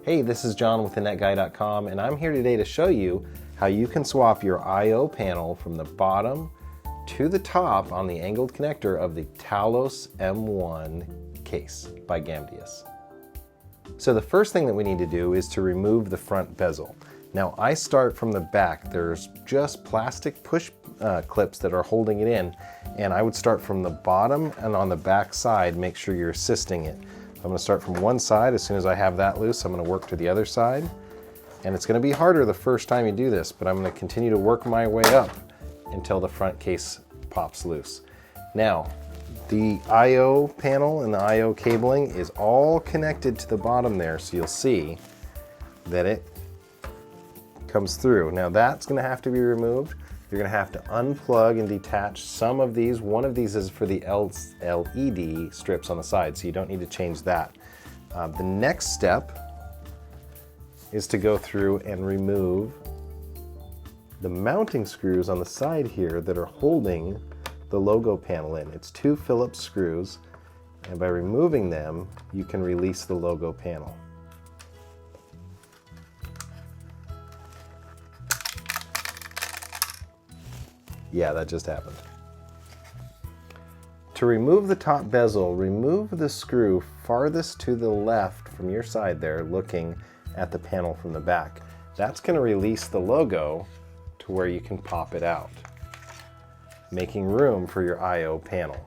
Hey, this is John with thenetguy.com, and I'm here today to show you how you can swap your I/O panel from the bottom to the top on the angled connector of the Talos M1 case by Gamdias. So the first thing that we need to do is to remove the front bezel. Now I start from the back. There's just plastic push clips that are holding it in, and I would start from the bottom and on the back side, make sure you're assisting it. I'm going to start from one side. As soon as I have that loose, I'm going to work to the other side. And it's going to be harder the first time you do this, but I'm going to continue to work my way up until the front case pops loose. Now, the I/O panel and the I/O cabling is all connected to the bottom there, so you'll see that it comes through. Now that's going to have to be removed. You're going to have to unplug and detach some of these. One of these is for the LED strips on the side, so you don't need to change that. The next step is to go through and remove the mounting screws on the side here that are holding the logo panel in. It's 2 Phillips screws, and by removing them, you can release the logo panel. Yeah, that just happened. To remove the top bezel, remove the screw farthest to the left from your side there, looking at the panel from the back. That's going to release the logo to where you can pop it out, making room for your I/O panel.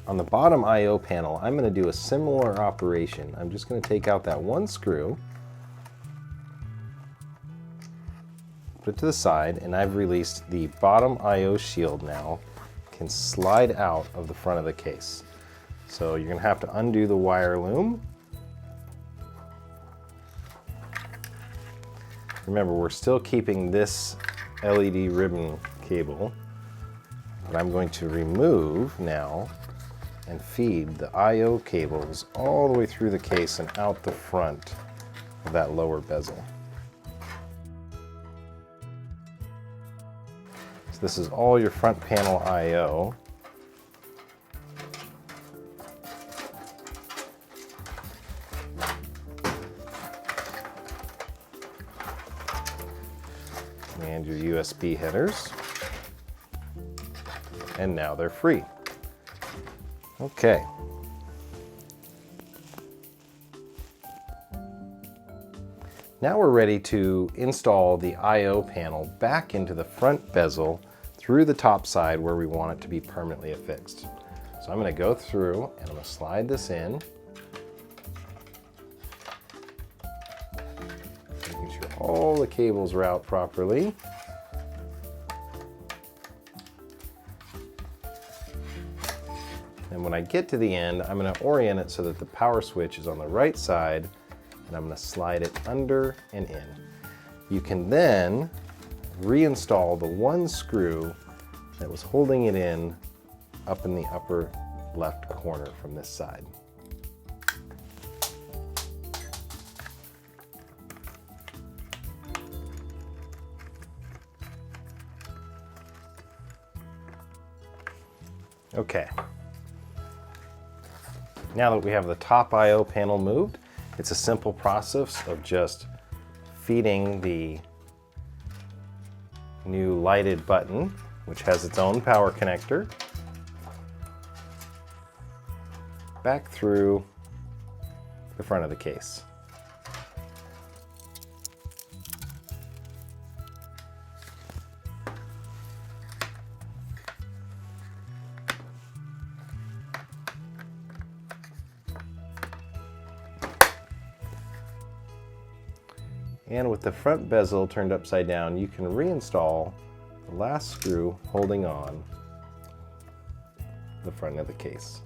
On the bottom I/O panel, I'm going to do a similar operation. I'm just going to take out that one screw, put it to the side, and I've released the bottom I/O shield now. Can slide out of the front of the case. So you're going to have to undo the wire loom. Remember, we're still keeping this LED ribbon cable, but I'm going to remove now and feed the I/O cables all the way through the case and out the front of that lower bezel. This is all your front panel I/O. And your USB headers. And now they're free. Okay. Now we're ready to install the I/O panel back into the front bezel through the top side where we want it to be permanently affixed. So I'm going to go through and I'm going to slide this in, making sure all the cables route properly. And when I get to the end, I'm going to orient it so that the power switch is on the right side, and I'm going to slide it under and in. You can then reinstall the one screw that was holding it in up in the upper left corner from this side. Okay. Now that we have the top I/O panel moved, it's a simple process of just feeding the new lighted button, which has its own power connector, back through the front of the case. And with the front bezel turned upside down, you can reinstall the last screw holding on the front of the case.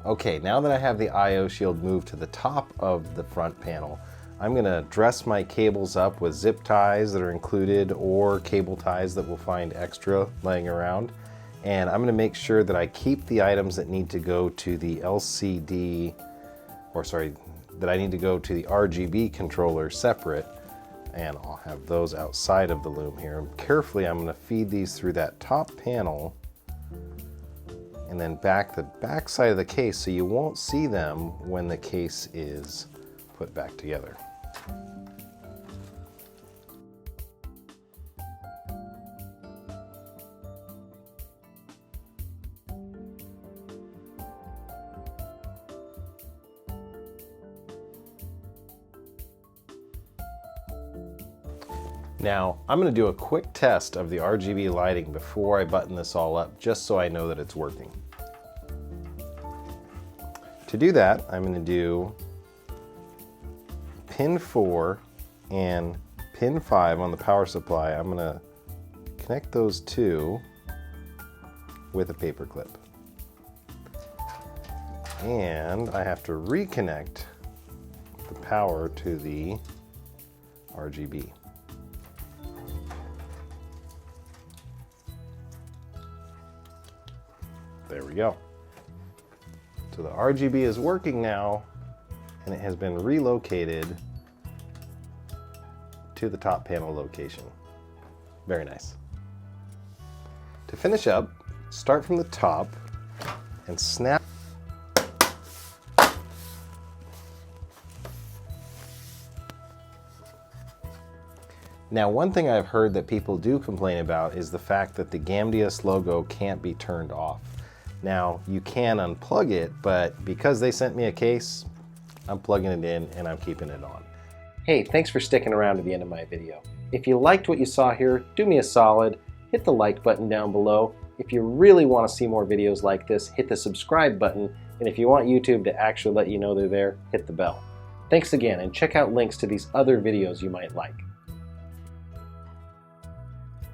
Okay, now that I have the I/O shield moved to the top of the front panel, I'm going to dress my cables up with zip ties that are included or cable ties that we'll find extra laying around. And I'm going to make sure that I keep the items that need to go to the LCD, that I need to go to the RGB controller separate, and I'll have those outside of the loom here. And carefully, I'm going to feed these through that top panel and then the back side of the case so you won't see them when the case is put back together. Now, I'm going to do a quick test of the RGB lighting before I button this all up, just so I know that it's working. To do that, I'm going to do pin 4 and pin 5 on the power supply. I'm going to connect those two with a paper clip. And I have to reconnect the power to the RGB. There we go. So the RGB is working now, and it has been relocated to the top panel location. Very nice. To finish up, start from the top and snap. Now, one thing I've heard that people do complain about is the fact that the Gamdias logo can't be turned off. Now, you can unplug it, but because they sent me a case, I'm plugging it in and I'm keeping it on. Hey, thanks for sticking around to the end of my video. If you liked what you saw here, do me a solid, hit the like button down below. If you really want to see more videos like this, hit the subscribe button, and if you want YouTube to actually let you know they're there, hit the bell. Thanks again, and check out links to these other videos you might like.